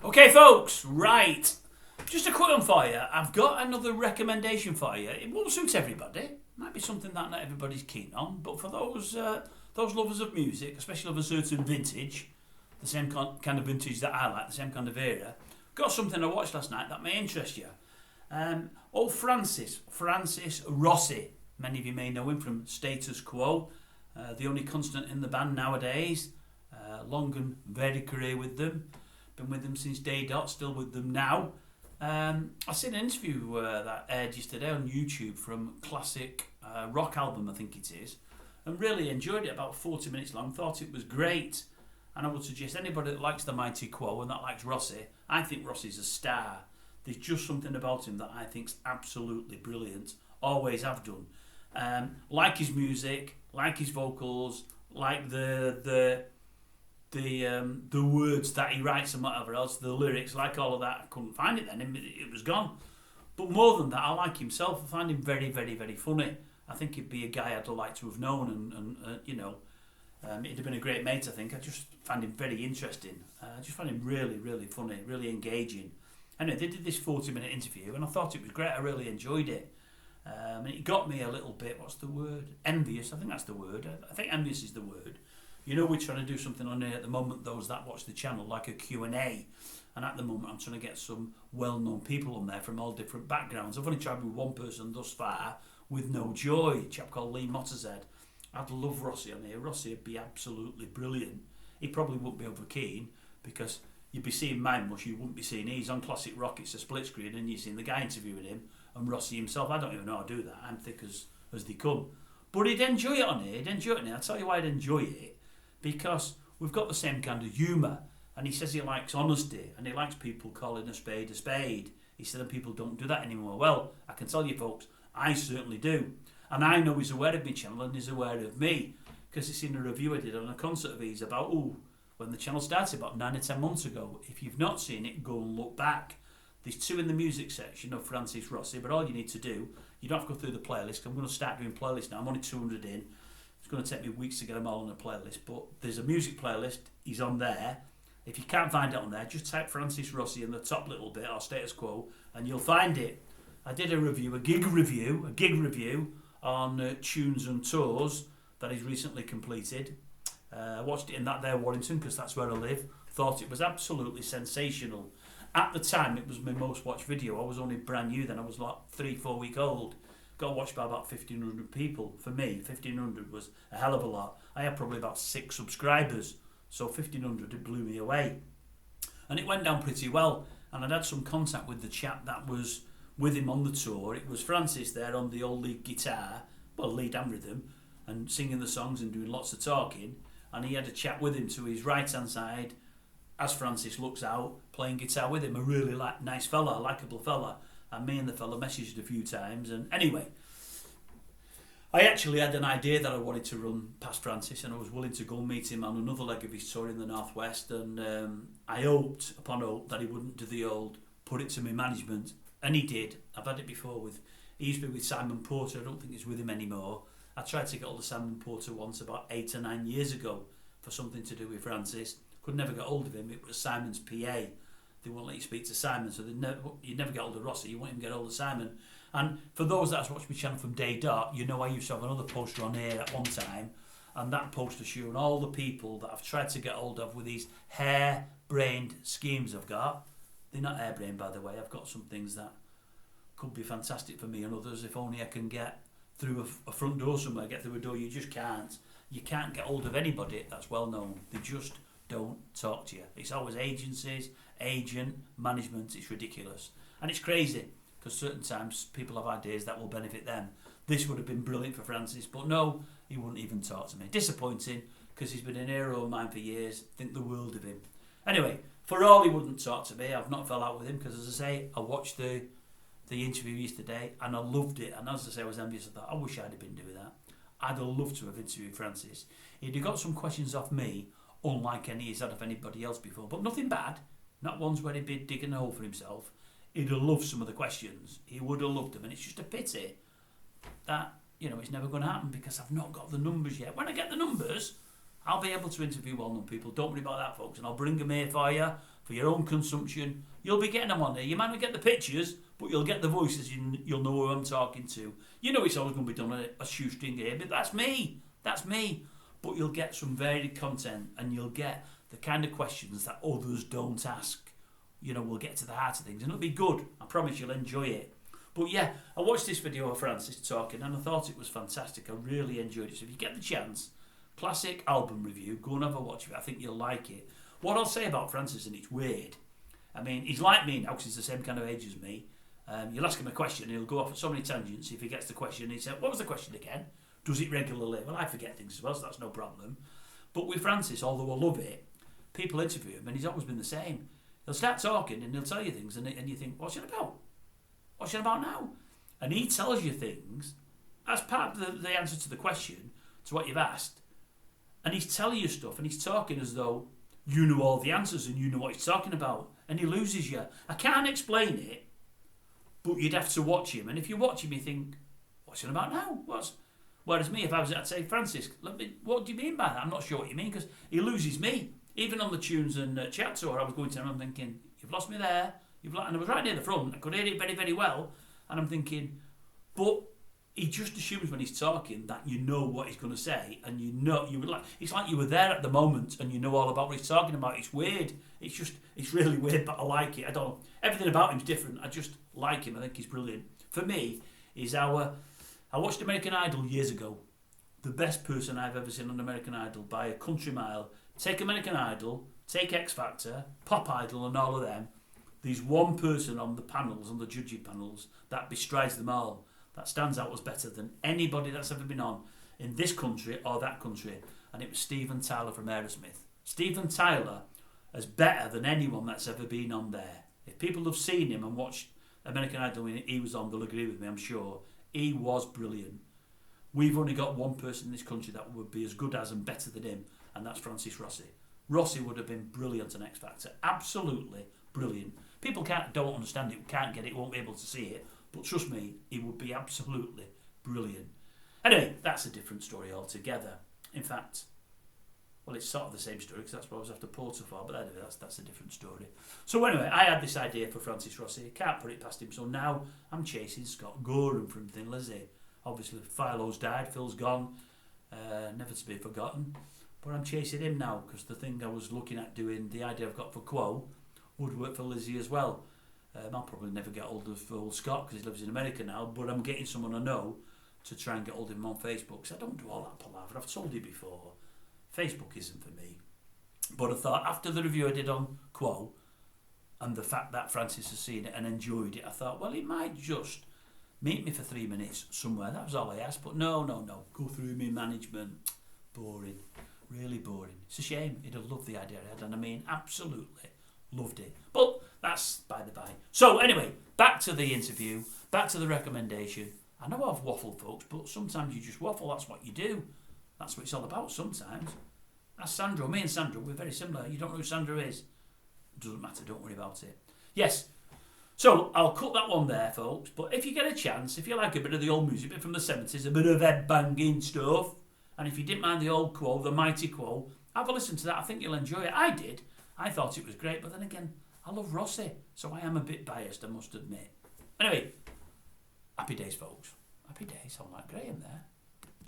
Okay, folks, right. Just a quick one for you. I've got another recommendation for you. It won't suit everybody. Might be something that not everybody's keen on, but for those lovers of music, especially of a certain vintage, the same kind of vintage that I like, the same kind of era, got something I watched last night that may interest you. Francis ROSSI. Many of you may know him from Status Quo, the only constant in the band nowadays. Long and varied career with them. Been with them since day dot, still with them now. I seen an interview that aired yesterday on YouTube from classic rock album, I think it is, and really enjoyed it. About 40 minutes long. Thought it was great, and I would suggest anybody that likes the mighty QUO and that likes Rossi. I think Rossi's a star. There's just something about him that I think's absolutely brilliant. Always have done. Like his music, like his vocals, like the words that he writes and whatever else, the lyrics, like all of that. I couldn't find it then, it was gone. But more than that, I like himself. I find him very, very, very funny. I think he'd be a guy I'd like to have known, and he'd have been a great mate, I think. I just find him very interesting. I just find him really, really funny, really engaging. Anyway, they did this 40-minute interview, and I thought it was great. I really enjoyed it. And it got me a little bit, what's the word? Envious, I think that's the word. I think envious is the word. You know, we're trying to do something on here at the moment, those that watch the channel, like a Q&A. And at the moment, I'm trying to get some well-known people on there from all different backgrounds. I've only tried with one person thus far, with no joy, a chap called Lee Mottershead. I'd love Rossi on here. Rossi would be absolutely brilliant. He probably wouldn't be over keen, because you'd be seeing mine mush, you wouldn't be seeing his. On Classic Rock, it's a split screen, and you're seeing the guy interviewing him, and Rossi himself. I don't even know how to do that. I'm thick as they come. But he'd enjoy it on here. I'll tell you why I'd enjoy it. Because we've got the same kind of humour, and he says he likes honesty, and he likes people calling a spade a spade. He said that people don't do that anymore. Well, I can tell you folks, I certainly do. And I know he's aware of my channel, and he's aware of me, because he's seen a review I did on a concert of his about, when the channel started about 9 or 10 months ago. If you've not seen it, go and look back. There's 2 in the music section of Francis Rossi, but all you need to do, you don't have to go through the playlist. I'm going to start doing playlists now. I'm only 200 in. It's going to take me weeks to get them all on a playlist, but there's a music playlist. He's on there. If you can't find it on there, just type Francis Rossi in the top little bit, or Status Quo, and you'll find it. I did a gig review on Tunes and Tours that he's recently completed. I watched it in that there Warrington, because that's where I live. Thought it was absolutely sensational. At the time, it was my most watched video. I was only brand new then. I was like 3-4 weeks old. Got watched by about 1,500 people. For me, 1,500 was a hell of a lot. I had probably about 6 subscribers, so 1,500, it blew me away. And it went down pretty well, and I'd had some contact with the chap that was with him on the tour. It was Francis there on the old lead guitar, lead and rhythm, and singing the songs and doing lots of talking, and he had a chat with him to his right hand side, as Francis looks out, playing guitar with him. A really nice fella, likeable fella. And me and the fella messaged a few times, and anyway, I actually had an idea that I wanted to run past Francis, and I was willing to go and meet him on another leg of his tour in the Northwest, and I hoped upon hope that he wouldn't do the old put it to me management, and he did. I've had it before he used to be with Simon Porter. I don't think he's with him anymore. I tried to get hold of Simon Porter once about 8 or 9 years ago for something to do with Francis. Could never get hold of him. It was Simon's PA. They won't let you speak to Simon, so you'd never get hold of Rossi. You won't even get hold of Simon. And for those that's watched my channel from day dot, you know I used to have another poster on here at one time, and that poster showing all the people that I've tried to get hold of with these hair-brained schemes I've got. They're not hair-brained, by the way. I've got some things that could be fantastic for me and others if only I can get through a front door somewhere, get through a door. You just can't. You can't get hold of anybody that's well known. They just don't talk to you. It's always agencies, agent, management. It's ridiculous. And it's crazy, because certain times people have ideas that will benefit them. This would have been brilliant for Francis, but no, he wouldn't even talk to me. Disappointing, because he's been an hero of mine for years. Think the world of him. Anyway, for all he wouldn't talk to me, I've not fell out with him, because as I say, I watched the interview yesterday and I loved it. And as I say, I was envious. I thought, I wish I'd have been doing that. I'd have loved to have interviewed Francis. He'd have got some questions off me, unlike any he's had of anybody else before, but nothing bad. Not ones where he'd be digging a hole for himself. He'd have loved some of the questions. He would have loved them, and it's just a pity that, it's never going to happen, because I've not got the numbers yet. When I get the numbers, I'll be able to interview well-known people. Don't worry about that, folks, and I'll bring them here for you. for your own consumption. You'll be getting them on there. You might not get the pictures, but you'll get the voices. You'll know who I'm talking to. You know it's always going to be done on a shoestring here, but that's me. That's me. But you'll get some varied content, and you'll get the kind of questions that others don't ask. You know, we'll get to the heart of things, and it'll be good. I promise you'll enjoy it. But yeah, I watched this video of Francis talking, and I thought it was fantastic. I really enjoyed it. So if you get the chance, classic album review, go and have a watch of it. I think you'll like it. What I'll say about Francis, and it's weird, I mean, he's like me now because he's the same kind of age as me. You'll ask him a question and he'll go off at so many tangents. If he gets the question, he said, what was the question again? Does it regularly? Well, I forget things as well, so that's no problem. But with Francis, although I love it, people interview him and he's always been the same. He'll start talking and he'll tell you things and you think, what's it about? What's it about now? And he tells you things as part of the answer to the question, to what you've asked. And he's telling you stuff and he's talking as though you know all the answers and you know what he's talking about. And he loses you. I can't explain it, but you'd have to watch him. And if you watch him, you think, what's it about now? Whereas me, if I was at, I'd say, Francis, what do you mean by that? I'm not sure what you mean, because he loses me. Even on the tunes and chat tour, I was going to him, I'm thinking, you've lost me there. And I was right near the front. I could hear it very, very well. And I'm thinking, but he just assumes when he's talking that you know what he's going to say, and you know it's like you were there at the moment and you know all about what he's talking about. It's weird. It's really weird, but I like it. Everything about him's different. I just like him. I think he's brilliant. For me, I watched American Idol years ago. The best person I've ever seen on American Idol by a country mile. Take American Idol, take X Factor, Pop Idol, and all of them. There's one person on the panels, on the judging panels, that bestrides them all. That stands out as better than anybody that's ever been on in this country or that country. And it was Steven Tyler from Aerosmith. Steven Tyler is better than anyone that's ever been on there. If people have seen him and watched American Idol when he was on, they'll agree with me, I'm sure. He was brilliant. We've only got one person in this country that would be as good as and better than him, and that's Francis Rossi. Rossi would have been brilliant on X Factor. Absolutely brilliant. People don't understand it, can't get it, won't be able to see it. But trust me, he would be absolutely brilliant. Anyway, that's a different story altogether. In fact, well, it's sort of the same story because that's what I was after Porter for, but anyway, that's a different story. So anyway, I had this idea for Francis Rossi. Can't put it past him, so now I'm chasing Scott Gorham from Thin Lizzy. Obviously, Philo's died, Phil's gone, never to be forgotten. But I'm chasing him now because the thing I was looking at doing, the idea I've got for QUO, would work for Lizzie as well. I'll probably never get hold of old Scott because he lives in America now, but I'm getting someone I know to try and get hold of him on Facebook because I don't do all that palaver. I've told you before, Facebook isn't for me. But I thought after the review I did on QUO and the fact that Francis has seen it and enjoyed it, I thought, well, he might just meet me for 3 minutes somewhere. That was all I asked, but no. Go through me management. Boring. Really boring. It's a shame. He'd have loved the idea I had, and I mean, absolutely loved it. But that's by the by. So anyway, back to the interview, back to the recommendation. I know I've waffled, folks, but sometimes you just waffle. That's what you do. That's what it's all about sometimes. That's Sandro. Me and Sandro, we're very similar. You don't know who Sandro is? It doesn't matter. Don't worry about it. Yes. So I'll cut that one there, folks. But if you get a chance, if you like a bit of the old music, a bit from the 70s, a bit of head-banging stuff, and if you didn't mind the old QUO, the mighty QUO, have a listen to that. I think you'll enjoy it. I did. I thought it was great, but then again, I love Rossi, so I am a bit biased, I must admit. Anyway, happy days, folks. Happy days. Sound like Graham there.